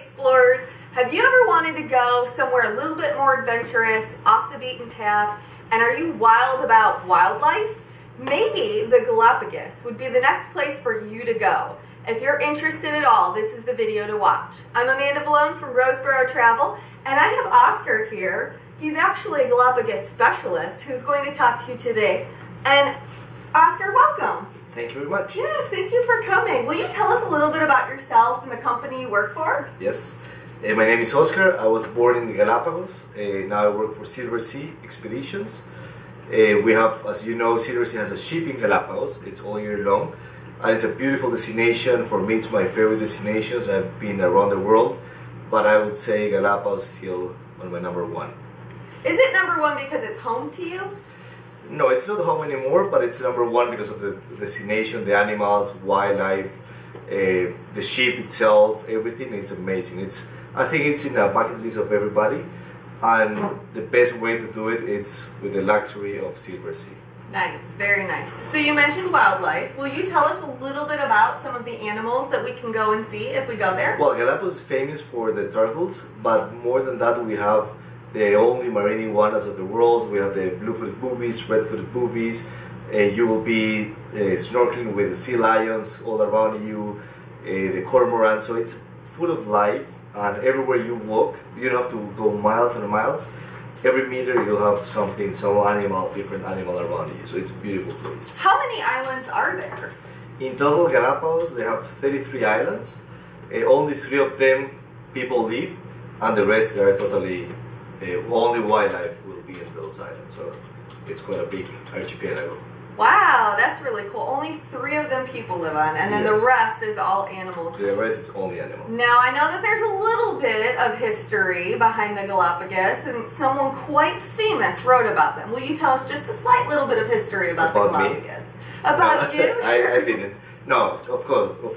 explorers, have you ever wanted to go somewhere a little bit more adventurous, off the beaten path, and are you wild about wildlife? Maybe the Galapagos would be the next place for you to go. If you're interested at all, this is the video to watch. I'm Amanda Malone from Roseborough Travel, and I have Oscar here. He's actually a Galapagos specialist who's going to talk to you today. And Oscar, welcome. Thank you very much. Yes, thank you for coming. Will you tell us a little bit about yourself and the company you work for? Yes. My name is Oscar. I was born in the Galapagos. Now I work for Silversea Expeditions. We have, as you know, Silversea has a ship in Galapagos. It's all year long. And it's a beautiful destination. For me, it's my favorite destinations. I've been around the world. But I would say Galapagos is still on my number one. Is it number one because it's home to you? No, it's not home anymore, but it's number one because of the destination, the animals, wildlife, the ship itself, everything. It's amazing. I think it's in a bucket list of everybody, and the best way to do it is with the luxury of Silversea. Nice, very nice. So you mentioned wildlife. Will you tell us a little bit about some of the animals that we can go and see if we go there? Well, Galapagos is famous for the turtles, but more than that, we have the only marine iguanas of the world. We have the blue-footed boobies, red-footed boobies. You will be snorkeling with sea lions all around you, the cormorant. So it's full of life, and everywhere you walk, you don't have to go miles and miles. Every meter you'll have something, some animal, different animal around you. So it's a beautiful place. How many islands are there? In total, Galapagos, they have 33 islands. Only 3 of them people live, and the rest they are totally only wildlife will be in those islands, so it's quite a big archipelago. Wow, that's really cool. Only 3 of them people live on, and then Yes. the rest is all animals. The rest is only animals. Now, I know that there's a little bit of history behind the Galapagos, and someone quite famous wrote about them. Will you tell us just a slight little bit of history about the Galapagos? Me? About you? Sure. I didn't. No, of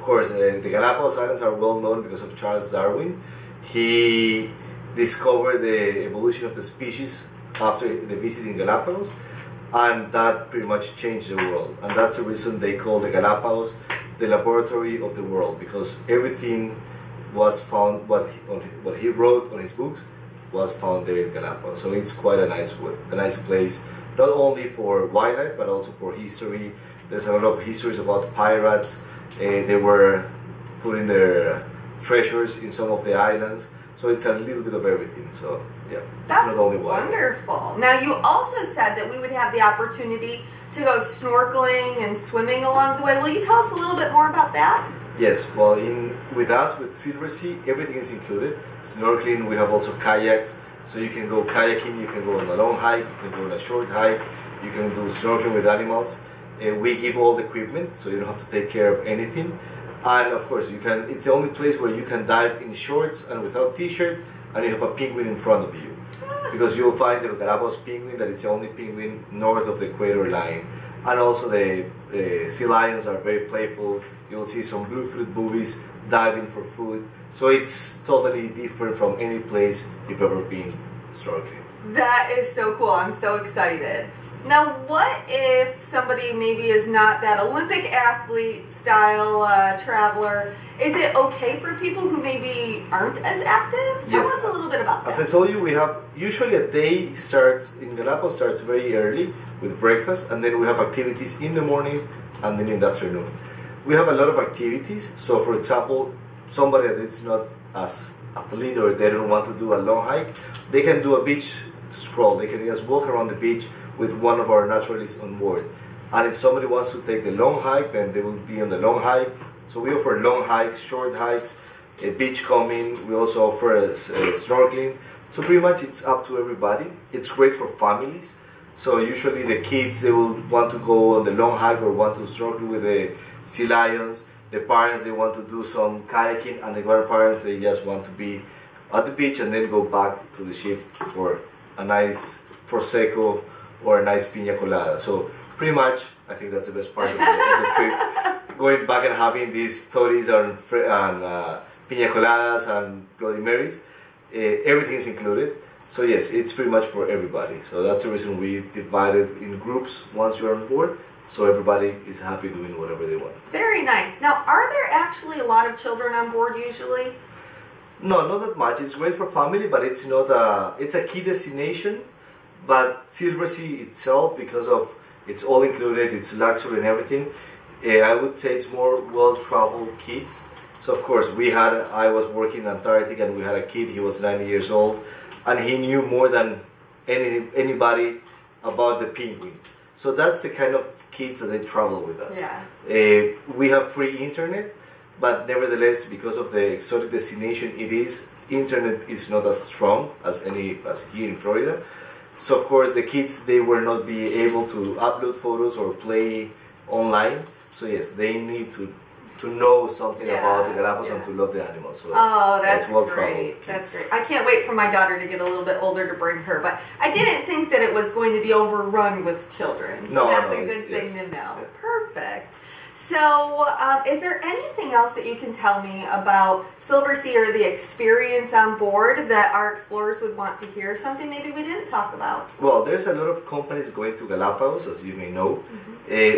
course. The Galapagos Islands are well known because of Charles Darwin. He discovered the evolution of the species after the visit in Galapagos, and that pretty much changed the world. And that's the reason they call the Galapagos the laboratory of the world, because everything was found, what he wrote on his books was found there in Galapagos. So it's quite a nice place, not only for wildlife but also for history. There's a lot of histories about pirates. They were putting their treasures in some of the islands. So it's a little bit of everything. So yeah, that's not only wonderful. Now you also said that we would have the opportunity to go snorkeling and swimming along the way. Will you tell us a little bit more about that? Yes. Well, with Silversea, everything is included. Snorkeling. We have also kayaks, so you can go kayaking. You can go on a long hike. You can go on a short hike. You can do snorkeling with animals. We give all the equipment, so you don't have to take care of anything. And of course, it's the only place where you can dive in shorts and without t-shirt, and you have a penguin in front of you. Because you'll find the Galapagos penguin, that it's the only penguin north of the equator line. And also the sea lions are very playful. You'll see some blue-footed boobies diving for food. So it's totally different from any place you've ever been snorkeling. That is so cool. I'm so excited. Now, what if somebody maybe is not that Olympic athlete style traveler? Is it okay for people who maybe aren't as active? Tell us a little bit about that. As I told you, we have usually a day in Galapagos starts very early with breakfast, and then we have activities in the morning and then in the afternoon. We have a lot of activities. So, for example, somebody that's not as athlete or they don't want to do a long hike, they can do a beach stroll. They can just walk around the beach with one of our naturalists on board. And if somebody wants to take the long hike, then they will be on the long hike. So we offer long hikes, short hikes, beach combing. We also offer snorkeling. So pretty much it's up to everybody. It's great for families. So usually the kids, they will want to go on the long hike or want to snorkel with the sea lions. The parents, they want to do some kayaking, and the grandparents, they just want to be at the beach and then go back to the ship for a nice prosecco or a nice piña colada. So pretty much, I think that's the best part of the trip. Going back and having these stories on piña coladas and Bloody Marys, everything is included. So yes, it's pretty much for everybody. So that's the reason we divided in groups once you're on board, so everybody is happy doing whatever they want. Very nice. Now, are there actually a lot of children on board usually? No, not that much. It's great for family, but it's not a. It's a key destination. But Silversea itself, because of it's all included, it's luxury and everything. I would say it's more well-traveled kids. So of course I was working in Antarctica and we had a kid. He was 9 years old, and he knew more than anybody about the penguins. So that's the kind of kids that they travel with us. Yeah. We have free internet, but nevertheless, because of the exotic destination, internet is not as strong as here in Florida. So of course the kids, they will not be able to upload photos or play online. So yes, they need to know something about the Galapagos and to love the animals. So that's great. That's great. I can't wait for my daughter to get a little bit older to bring her, but I didn't think that it was going to be overrun with children. So that's a good thing to know. Yeah. Perfect. So, is there anything else that you can tell me about Silversea or the experience on board that our explorers would want to hear? Something maybe we didn't talk about? Well, there's a lot of companies going to Galapagos, as you may know,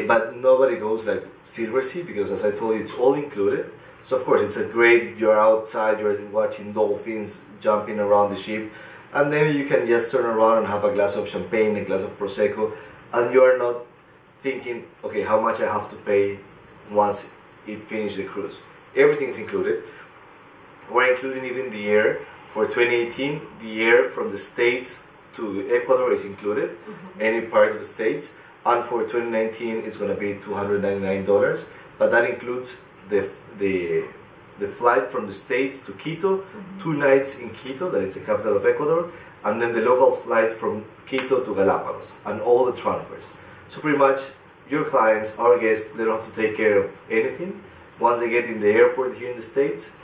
but nobody goes like Silversea because, as I told you, it's all included. So, of course, it's a great, you're outside, you're watching dolphins jumping around the ship, and then you can just turn around and have a glass of champagne, a glass of Prosecco, and you're not thinking, okay, how much I have to pay once it finishes the cruise. Everything is included. We're including even the air. For 2018, the air from the States to Ecuador is included, any part of the States. And for 2019, it's going to be $299, but that includes the flight from the States to Quito, 2 nights in Quito, that is the capital of Ecuador, and then the local flight from Quito to Galapagos, and all the transfers. So pretty much, your clients, our guests, they don't have to take care of anything. Once they get in the airport here in the States,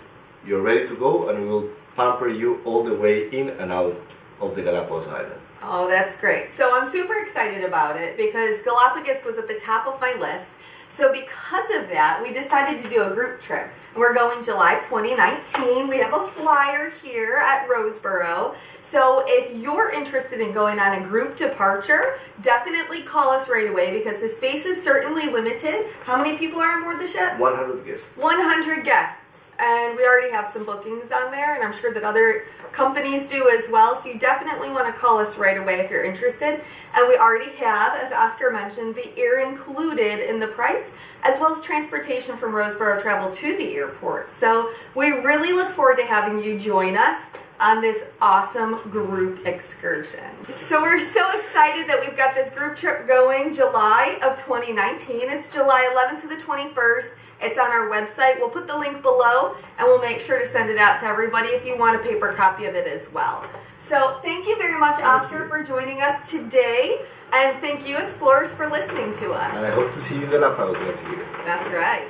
you're ready to go, and we will pamper you all the way in and out of the Galapagos Islands. Oh, that's great. So I'm super excited about it because Galapagos was at the top of my list. So because of that, we decided to do a group trip. We're going July 2019. We have a flyer here at Roseborough. So if you're interested in going on a group departure, definitely call us right away because the space is certainly limited. How many people are on board the ship? 100 guests. 100 guests. And we already have some bookings on there, and I'm sure that other companies do as well. So you definitely want to call us right away if you're interested. And we already have, as Oscar mentioned, the air included in the price, as well as transportation from Roseborough travel to the airport. So we really look forward to having you join us on this awesome group excursion. So we're so excited that we've got this group trip going July of 2019. It's July 11th to the 21st. It's on our website. We'll put the link below, and we'll make sure to send it out to everybody if you want a paper copy of it as well. So thank you very much, Oscar, for joining us today, and thank you, explorers, for listening to us. And I hope to see you in Galapagos next year. That's right.